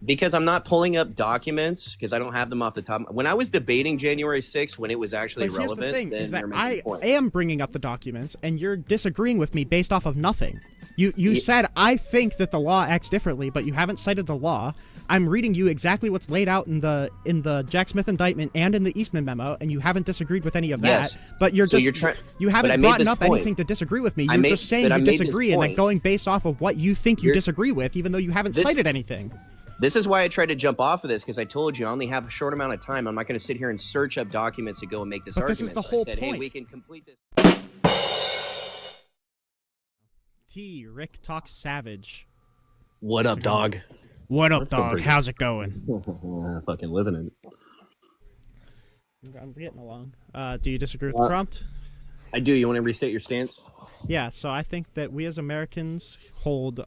Because I'm not pulling up documents because I don't have them off the top. When I was debating January 6th, when it was actually But here's the relevant, thing: is then that you're making I points. am bringing up the documents, and you're disagreeing with me based off of nothing. You said I think that the law acts differently, but you haven't cited the law. I'm reading you exactly what's laid out in the Jack Smith indictment and in the Eastman memo, and you haven't disagreed with any of that. Yes. But you're So just you're you but I haven't made brought this up point. anything to disagree with me. I You're made- just saying but I you made this disagree, and then point. going based off of what you think you You're- disagree with, even though you haven't This- cited anything. This is why I tried to jump off of this because I told you I only have a short amount of time. I'm not going to sit here and search up documents to go and make this But argument. this is the So I whole said, Hey, point. we can complete this. Rick talks savage. What up, dog? What up, Let's go dog? break it. How's it going? Fucking living it. I'm getting along. Do you disagree with the prompt? I do. You want to restate your stance? Yeah, so I think that we as Americans hold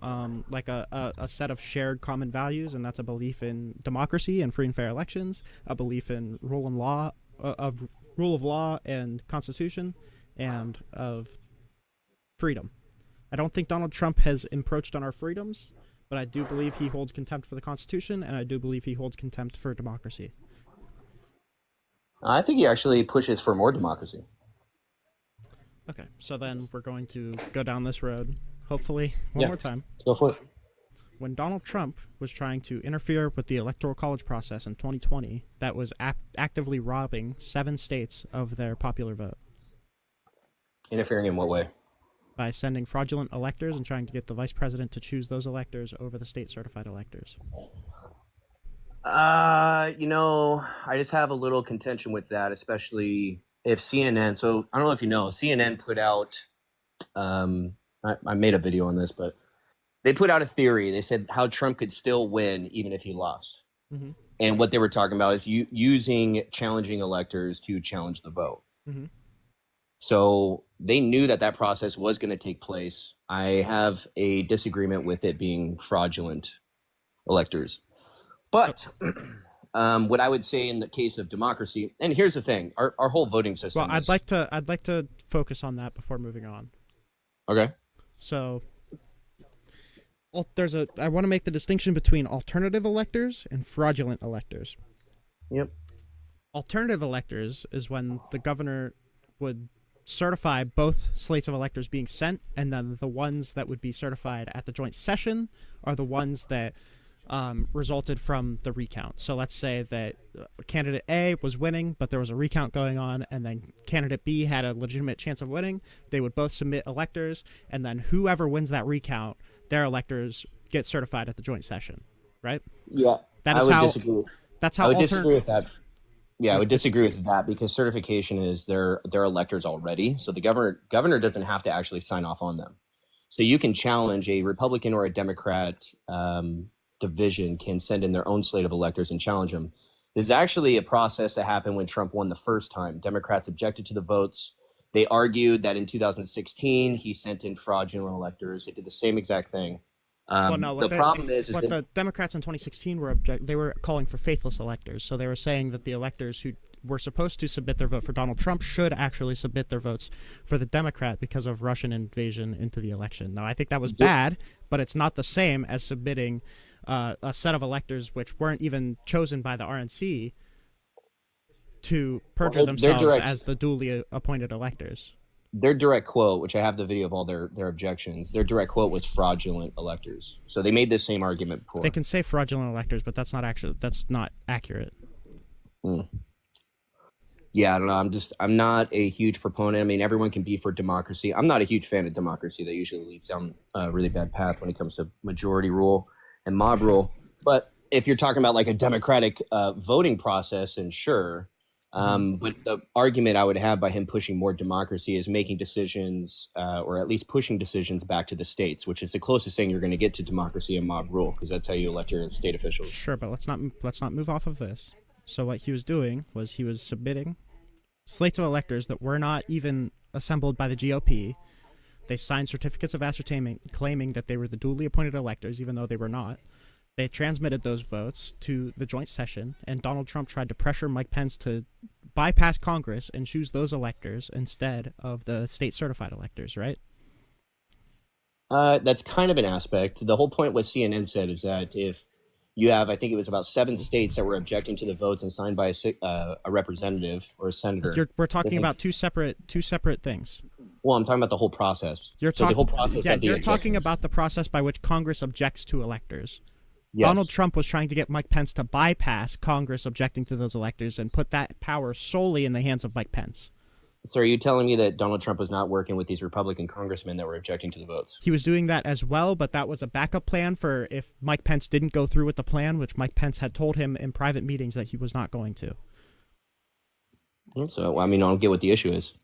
like a set of shared common values, and that's a belief in democracy and free and fair elections, a belief in rule of law and constitution, and of freedom. I don't think Donald Trump has encroached on our freedoms, but I do believe he holds contempt for the Constitution, and I do believe he holds contempt for democracy. I think he actually pushes for more democracy. Okay, so then we're going to go down this road, hopefully, one more time. Let's go for it. When Donald Trump was trying to interfere with the Electoral College process in 2020, that was actively robbing 7 states of their popular vote Interfering in what way? by sending fraudulent electors and trying to get the vice president to choose those electors over the state-certified electors. I just have a little contention with that, especially if CNN. So I don't know if you know, CNN put out. I made a video on this, but they put out a theory. They said how Trump could still win even if he lost. Mm-hmm. And what they were talking about is using challenging electors to challenge the vote. Mm-hmm. So they knew that process was going to take place. I have a disagreement with it being fraudulent electors. But what I would say in the case of democracy, and here's the thing, our whole voting system. Well, I'd like to focus on that before moving on. Okay. So, I want to make the distinction between alternative electors and fraudulent electors. Yep. Alternative electors is when the governor would certify both slates of electors being sent, and then the ones that would be certified at the joint session are the ones that resulted from the recount. So let's say that candidate A was winning, but there was a recount going on, and then candidate B had a legitimate chance of winning. They would both submit electors, and then whoever wins that recount, their electors get certified at the joint session, right? Yeah. That is I would how. disagree. That's how. I would disagree with that. Yeah, I would disagree with that because certification is their electors already. So the governor doesn't have to actually sign off on them. So you can challenge a Republican or a Democrat division can send in their own slate of electors and challenge them. There's actually a process that happened when Trump won the first time. Democrats objected to the votes. They argued that in 2016 he sent in fraudulent electors. They did the same exact thing. The problem is what the Democrats in 2016 they were calling for faithless electors. So they were saying that the electors who were supposed to submit their vote for Donald Trump should actually submit their votes for the Democrat because of Russian invasion into the election. Now, I think that was bad, but it's not the same as submitting a set of electors which weren't even chosen by the RNC to perjure themselves as the duly appointed electors. Their direct quote, which I have the video of all their objections, their direct quote was fraudulent electors. So they made this same argument before. They can say fraudulent electors, but that's not accurate. Yeah, I don't know. I'm not a huge proponent. I mean, everyone can be for democracy. I'm not a huge fan of democracy. That usually leads down a really bad path when it comes to majority rule and mob rule. But if you're talking about like a democratic voting process, and sure. But the argument I would have by him pushing more democracy is making decisions, or at least pushing decisions back to the states, which is the closest thing you're going to get to democracy and mob rule, because that's how you elect your state officials. Sure, but let's not move off of this. So what he was doing was he was submitting slates of electors that were not even assembled by the GOP. They signed certificates of ascertainment claiming that they were the duly appointed electors, even though they were not. They transmitted those votes to the joint session, and Donald Trump tried to pressure Mike Pence to bypass Congress and choose those electors instead of the state-certified electors, right? That's kind of an aspect. The whole point what CNN said is that if you have, I think it was about 7 states that were objecting to the votes and signed by a representative or a senator. We're talking about two separate things. Well, I'm talking about the whole process. You're the whole process. Yeah, of the you're talking objections. about the process by which Congress objects to electors. Yes. Donald Trump was trying to get Mike Pence to bypass Congress objecting to those electors and put that power solely in the hands of Mike Pence. So are you telling me that Donald Trump was not working with these Republican congressmen that were objecting to the votes? He was doing that as well, but that was a backup plan for if Mike Pence didn't go through with the plan, which Mike Pence had told him in private meetings that he was not going to. So, I mean, I don't get what the issue is.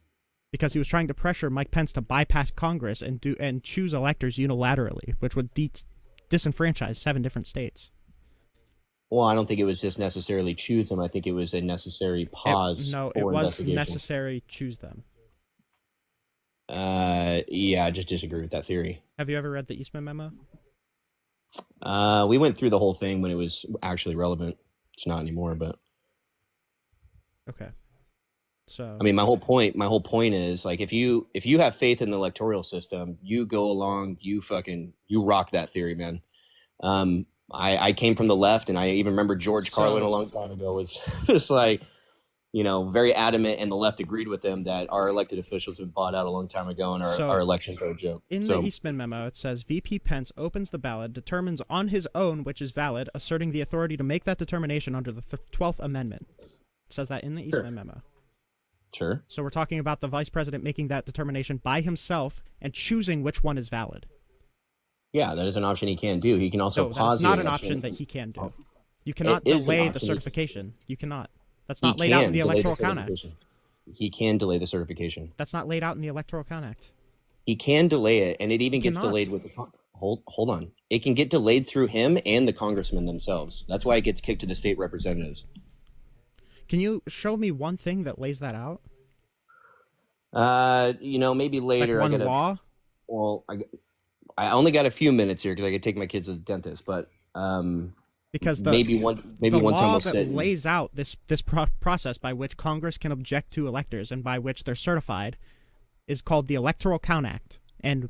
Because he was trying to pressure Mike Pence to bypass Congress and choose electors unilaterally, which would disenfranchise 7 different states. Well, I don't think it was just necessarily choose them. I think it was a necessary pause. It was necessary choose them. Yeah, I just disagree with that theory. Have you ever read the Eastman Memo? We went through the whole thing when it was actually relevant. It's not anymore, but okay. So I mean, my whole point is like if you have faith in the electoral system, you go along, you rock that theory, man. I came from the left, and I even remember George Carlin a long time ago was just like, very adamant, and the left agreed with him that our elected officials have been bought out a long time ago, and our elections are a joke. In the Eastman Memo, it says VP Pence opens the ballot, determines on his own which is valid, asserting the authority to make that determination under the 12th Amendment. It says that in the Eastman Memo. Sure. So we're talking about the vice president making that determination by himself and choosing which one is valid. Yeah, that is an option he can do. He can also pause. That's not an option that he can do. You cannot delay the certification. You cannot. That's not laid out in the Electoral Count Act. He can delay the certification. That's not laid out in the Electoral Count Act. He can delay it, and it even gets delayed with the hold on. It can get delayed through him and the congressmen themselves. That's why it gets kicked to the state representatives. Can you show me one thing that lays that out? Maybe later. Like one law? Well, I only got a few minutes here because I could take my kids to the dentist, but because maybe one time law that lays out this process by which Congress can object to electors and by which they're certified is called the Electoral Count Act, and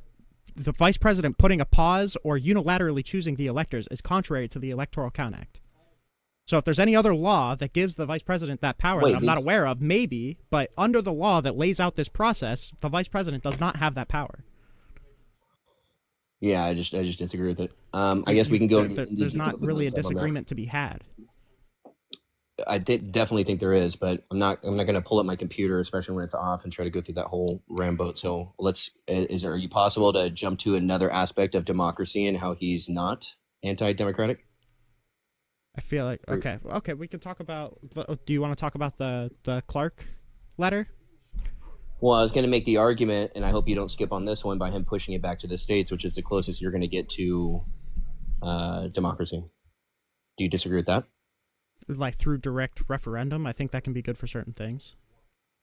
the vice president putting a pause or unilaterally choosing the electors is contrary to the Electoral Count Act. So if there's any other law that gives the vice president that power that I'm not aware of, maybe, but under the law that lays out this process, the vice president does not have that power. Yeah, I just disagree with it. I guess we can go. There's not really a disagreement to be had. I definitely think there is, but I'm not going to pull up my computer, especially when it's off, and try to go through that whole rambo. So are you possible to jump to another aspect of democracy and how he's not anti-democratic? I feel like okay. We can talk about. Do you want to talk about the Clark letter? Well, I was going to make the argument, and I hope you don't skip on this one, by him pushing it back to the states, which is the closest you're going to get to democracy. Do you disagree with that? Like through direct referendum, I think that can be good for certain things.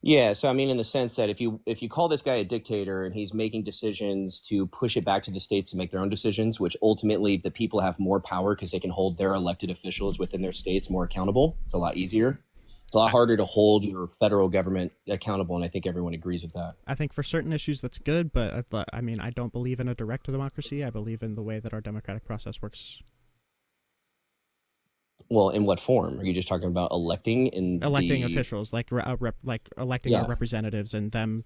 Yeah, so I mean, in the sense that if you call this guy a dictator and he's making decisions to push it back to the states to make their own decisions, which ultimately the people have more power because they can hold their elected officials within their states more accountable. It's a lot easier. It's a lot harder to hold your federal government accountable, and I think everyone agrees with that. I think for certain issues that's good, but I mean, I don't believe in a direct democracy. I believe in the way that our democratic process works. Well, in what form? Are you just talking about electing officials, like electing our representatives and them?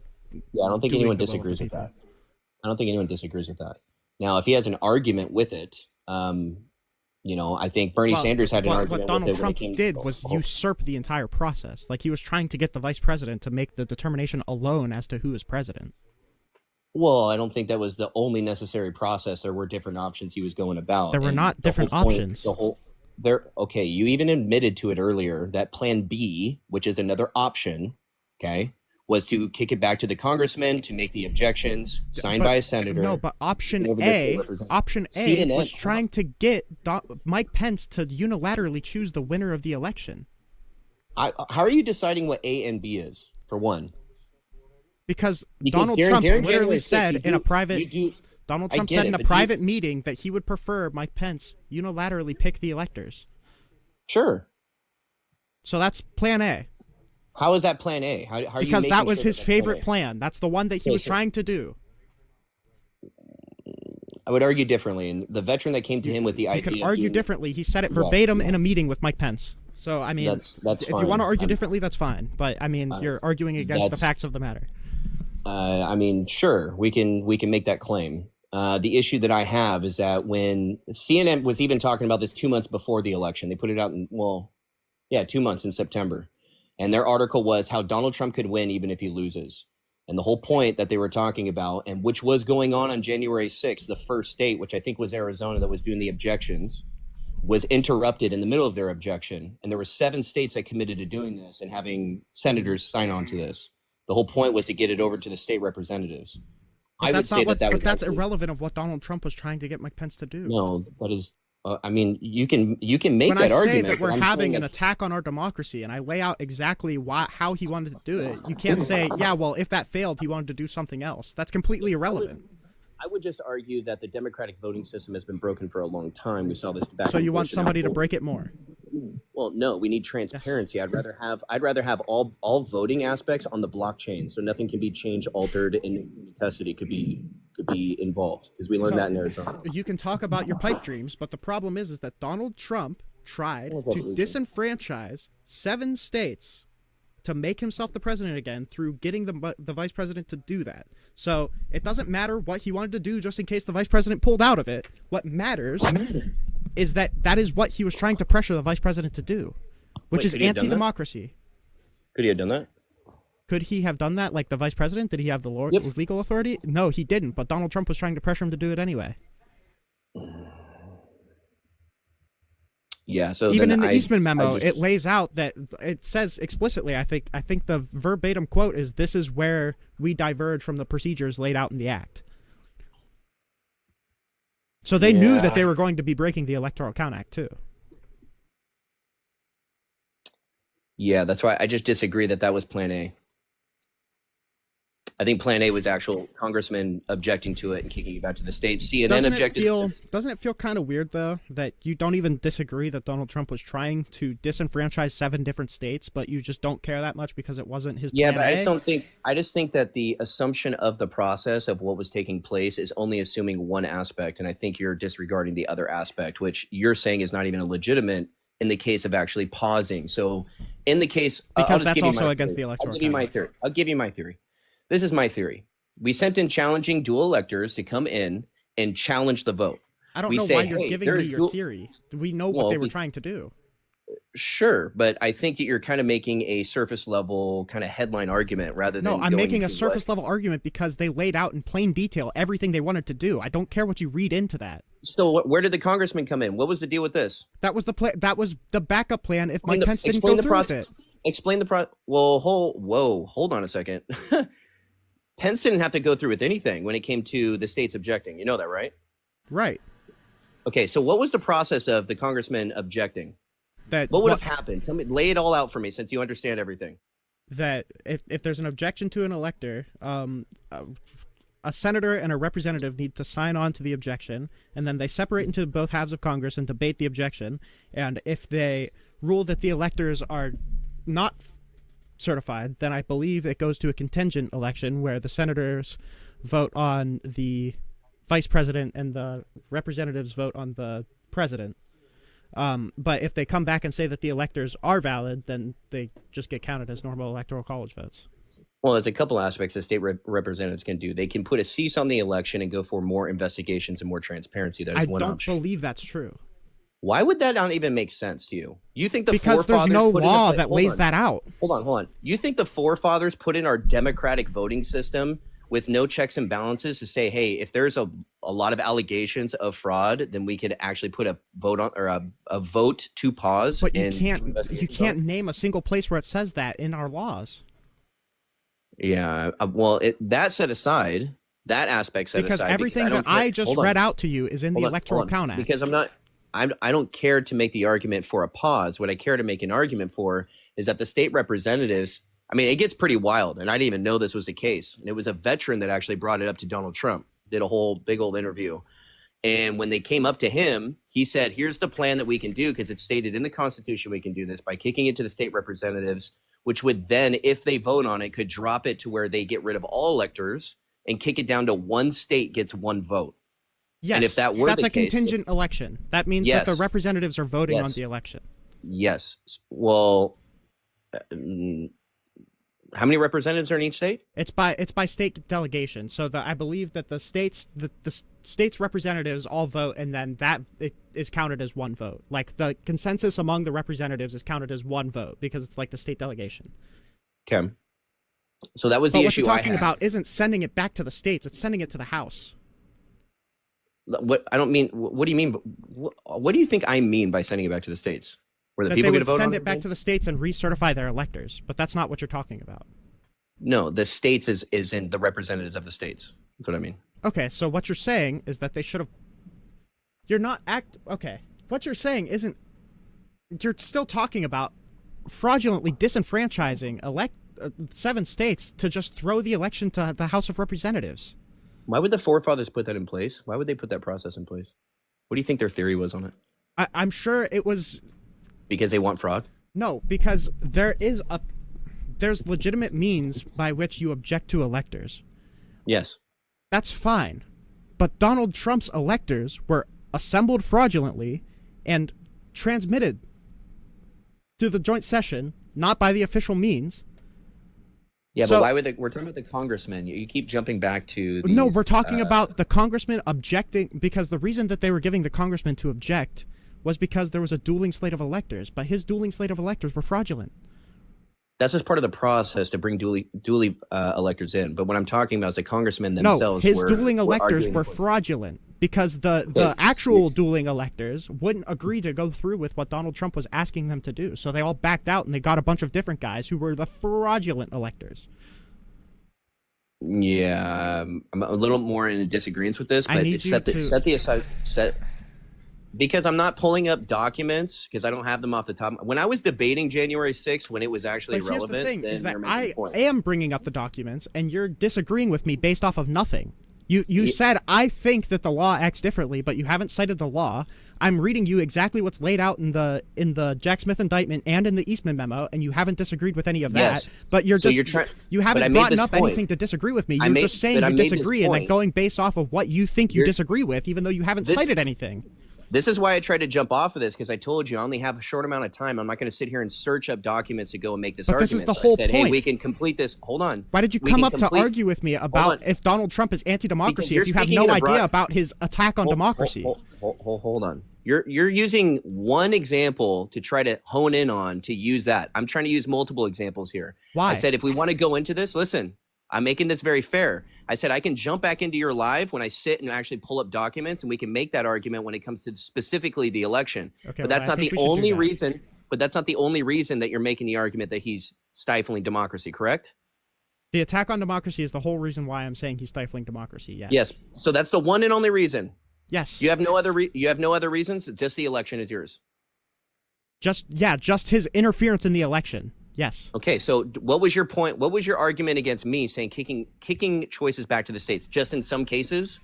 Yeah, I don't think anyone disagrees with that. I don't think anyone disagrees with that. Now, if he has an argument with it, I think Bernie Sanders had an argument. What Donald Trump did was usurp the entire process. Like, he was trying to get the vice president to make the determination alone as to who is president. Well, I don't think that was the only necessary process. There were different options he was going about. There were not different options. Okay, you even admitted to it earlier that Plan B, which is another option, okay, was to kick it back to the congressman to make the objections signed by a senator. No, but option A was trying to get Mike Pence to unilaterally choose the winner of the election. How are you deciding what A and B is, for one? Because Donald Trump literally said in a private... Donald Trump said in a private meeting that he would prefer Mike Pence unilaterally pick the electors. Sure. So that's Plan A. How is that Plan A? How are because you that was his favorite plan. That's the one that he was trying to do. I would argue differently. And the veteran that came to him with the You idea can of argue doing, differently. He said it yeah, verbatim in a meeting with Mike Pence. So I mean, that's if you fine. want to argue differently, that's fine. But I mean, you're arguing against the that's facts of the matter. I mean, sure, we can make that claim. The issue that I have is that when CNN was even talking about this 2 months before the election, they put it out in 2 months in September, and their article was how Donald Trump could win even if he loses. And the whole point that they were talking about, and which was going on January 6th, the first state, which I think was Arizona, that was doing the objections, was interrupted in the middle of their objection. And there were 7 states that committed to doing this and having senators sign on to this. The whole point was to get it over to the state representatives. But I would that's say not what. that But was that's actually, irrelevant of what Donald Trump was trying to get Mike Pence to do. no, that is, I mean, you can make When that I say argument. that we're but I'm having saying an that- attack on our democracy, and I lay out exactly how he wanted to do it, you can't say, yeah, well, if that failed, he wanted to do something else. That's completely irrelevant. I would just argue that the democratic voting system has been broken for a long time. We saw this back. So in you want Bush and somebody to Apple. break it more? Well, no, we need transparency. I'd rather have all voting aspects on the blockchain, so nothing can be changed, altered, and custody could be involved, because we learned So- that in Arizona. You can talk about your pipe dreams, but the problem is that Donald Trump tried to disenfranchise 7 states to make himself the president again through getting the vice president to do that. So it doesn't matter what he wanted to do just in case the vice president pulled out of it. What matters is that is what he was trying to pressure the vice president to do, which Wait, is could he have done that? anti-democracy. Could he have done that? Could he have done that like the vice president? Did he have the Yep. legal authority? No, he didn't, but Donald Trump was trying to pressure him to do it anyway. Yeah. So Even then in the Eastman memo, just- it lays out that it says explicitly. I think the verbatim quote is, "This is where we diverge from the procedures laid out in the act." So they knew that they were going to be breaking the Electoral Count Act too. Yeah, that's why I just disagree that was Plan A. I think Plan A was actual congressmen objecting to it and kicking it back to the states. CNN objected. Doesn't it feel kind of weird though that you don't even disagree that Donald Trump was trying to disenfranchise 7 different states, but you just don't care that much because it wasn't his Yeah, plan but A? I just think that the assumption of the process of what was taking place is only assuming one aspect, and I think you're disregarding the other aspect, which you're saying is not even a legitimate in the case of actually pausing. So in the case, I'll Because just that's give you also my against theory. the Electoral I'll give you Count my Act. theory. I'll give you my theory. This is my theory. We sent in challenging dual electors to come in and challenge the vote. I don't We know say, why you're hey, giving me there's your dual- theory. We know what Well, they were we- trying to do. Sure, but I think that you're kind of making a surface level kind of headline argument rather than No, I'm going making a into surface level argument because they laid out in plain detail everything they wanted to do. I don't care what you read into that. So where did the congressman come in? What was the deal with this? That was the plan. That was the backup plan if Explain Mike the- Pence didn't explain go the through process. with it. Explain the pro. Well, hold on a second. Pence didn't have to go through with anything when it came to the states objecting. You know that, right? Right. Okay, so what was the process of the congressman objecting? That What would have happened? Tell me, lay it all out for me, since you understand everything. that if there's an objection to an elector, a senator and a representative need to sign on to the objection, and then they separate into both halves of Congress and debate the objection. And if they rule that the electors are not certified, then I believe it goes to a contingent election where the senators vote on the vice president and the representatives vote on the president. But if they come back and say that the electors are valid, then they just get counted as normal electoral college votes. Well, there's a couple aspects that state representatives can do. They can put a cease on the election and go for more investigations and more transparency. That is I one don't option. believe that's true. Why would that not even make sense to you? You think the Because there's forefathers no put in a law pla- that hold lays on. that out. Hold on. You think the forefathers put in our democratic voting system with no checks and balances to say, hey, if there's a lot of allegations of fraud, then we could actually put a vote on or a vote to pause. But you and can't investigate you the can't vote? name a single place where it says that in our laws. Yeah. Well, that set aside, that aspect set Because aside. everything that I just read out to you is in the Electoral Count Act. Because I don't care to make the argument for a pause. What I care to make an argument for is that the state representatives, I mean, it gets pretty wild, and I didn't even know this was the case. And it was a veteran that actually brought it up to Donald Trump, did a whole big old interview. And when they came up to him, he said, here's the plan that we can do, because it's stated in the Constitution we can do this by kicking it to the state representatives, which would then, if they vote on it, could drop it to where they get rid of all electors and kick it down to one state gets one vote. Yes, And if that were that's the a case, contingent election. That means that the yes, representatives are voting on yes, the election. yes. Well, mm, how many representatives are in each state? It's by state delegation. So I believe that the state's representatives all vote, and then that it is counted as one vote. Like the consensus among the representatives is counted as one vote because it's like the state delegation. Okay. So that was But the what issue you're I talking had. about isn't sending it back to the states; it's sending it to the House. What I don't mean. What do you mean? What do you think I mean by sending it back to the states? Where the That people they get would to vote on send it? it back to the states and recertify their electors. But that's not what you're talking about. No, the states is in the representatives of the states. That's what I mean. Okay, so what you're saying is that they should have. You're not Okay, what you're saying isn't. You're still talking about fraudulently disenfranchising 7 states to just throw the election to the House of Representatives. Why would the forefathers put that in place? Why would they put that process in place? What do you think their theory was on it? I'm sure it was. Because they want fraud? No, because there's legitimate means by which you object to electors. Yes. That's fine. But Donald Trump's electors were assembled fraudulently and transmitted to the joint session, not by the official means. Yeah, So- but why would we're talking about the congressmen? You keep jumping back to these, No, we're talking about the congressman objecting, because the reason that they were giving the congressman to object was because there was a dueling slate of electors, but his dueling slate of electors were fraudulent. That's just part of the process to bring duly electors in. But what I'm talking about is the congressmen No, themselves. his were dueling electors arguing were for- fraudulent because the Yeah. actual dueling electors wouldn't agree to go through with what Donald Trump was asking them to do. So they all backed out and they got a bunch of different guys who were the fraudulent electors. Yeah, I'm a little more in disagreement with this, I but need you to- set the aside because I'm not pulling up documents because I don't have them off the top. When I was debating January 6th, when it was actually But here's relevant, the thing: then is that you're making I a point. am bringing up the documents, and you're disagreeing with me based off of nothing. You said I think that the law acts differently, but you haven't cited the law. I'm reading you exactly what's laid out in the Jack Smith indictment and in the Eastman memo, and you haven't disagreed with any of that. Yes. But So you're trying- you but I haven't made brought this up point. anything to disagree with me. I You're made- just saying but I you made this disagree, and then point. going based off of what you think you You're- disagree with, even though you haven't This- cited anything. This is why I tried to jump off of this because I told you I only have a short amount of time. I'm not going to sit here and search up documents to go and make this But argument. this is the So I whole said, Hey, point. we can complete this. Hold on. Why did you We come can up to complete- argue with me about on. if Donald Trump is anti-democracy Because if you you're have speaking no in a broad- idea about his attack on democracy? Hold on. You're using one example to try to hone in on to use that. I'm trying to use multiple examples here. Why? I said if we want to go into this, listen, I'm making this very fair. I said I can jump back into your live when I sit and actually pull up documents, and we can make that argument when it comes to specifically the election. Okay, But well, that's I not think the we should do only that. reason. But that's not the only reason that you're making the argument that he's stifling democracy, correct? The attack on democracy is the whole reason why I'm saying he's stifling democracy. Yes. Yes. So that's the one and only reason. Yes. You have no other. You have no other reasons. Just the election is yours. Just his interference in the election. Yes. Okay, so what was your point? What was your argument against me saying kicking choices back to the states? Just in some cases,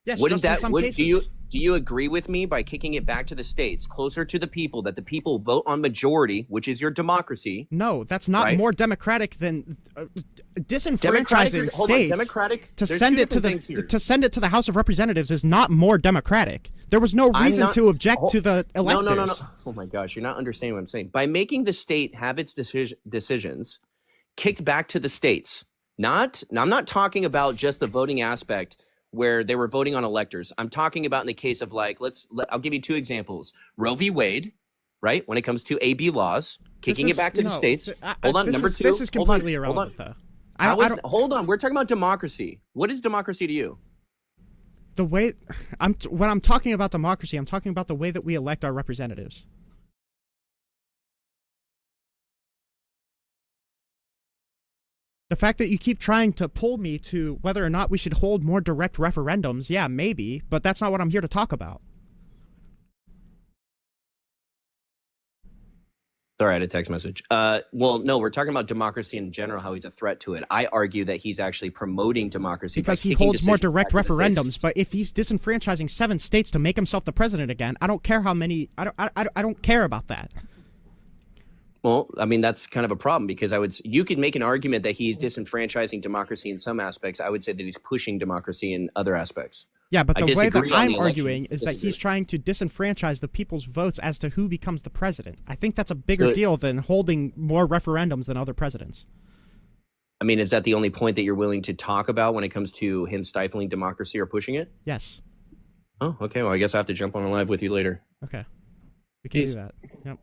Yes. wouldn't just in some cases. do you agree with me by kicking it back to the states, closer to the people, that the people vote on majority, which is your democracy? No, that's not Right? more democratic than disenfranchising Democratic, hold on, states. democratic. To there's send two it to different things here. to send it to the House of Representatives is not more democratic. There was no I'm reason not- to object hold- to the electors. No. Oh my gosh, you're not understanding what I'm saying. By making the state have its decisions kicked back to the states, now I'm not talking about just the voting aspect where they were voting on electors. I'm talking about in the case of I'll give you two examples. Roe v. Wade, right? When it comes to AB laws, kicking it back to the states. Hold on, number two. This is Hold on, completely hold on. irrelevant, though. Hold on, we're talking about democracy. What is democracy to you? The way when I'm talking about democracy, I'm talking about the way that we elect our representatives. The fact that you keep trying to pull me to whether or not we should hold more direct referendums, yeah, maybe, but that's not what I'm here to talk about. Sorry, I had a text message. Well, no, we're talking about democracy in general, how he's a threat to it. I argue that he's actually promoting democracy Because by he kicking holds more decisions direct back to the states. referendums, but if he's disenfranchising 7 states to make himself the president again, I don't care how many. I don't care about that. Well, I mean, that's kind of a problem because you could make an argument that he's disenfranchising democracy in some aspects. I would say that he's pushing democracy in other aspects. Yeah, but I the way that disagree on I'm the election. arguing is that Disagree. he's trying to disenfranchise the people's votes as to who becomes the president. I think that's a bigger So- deal than holding more referendums than other presidents. I mean, is that the only point that you're willing to talk about when it comes to him stifling democracy or pushing it? Yes. Oh, okay. Well, I guess I have to jump on a live with you later. Okay. We can Peace. do that. Yep.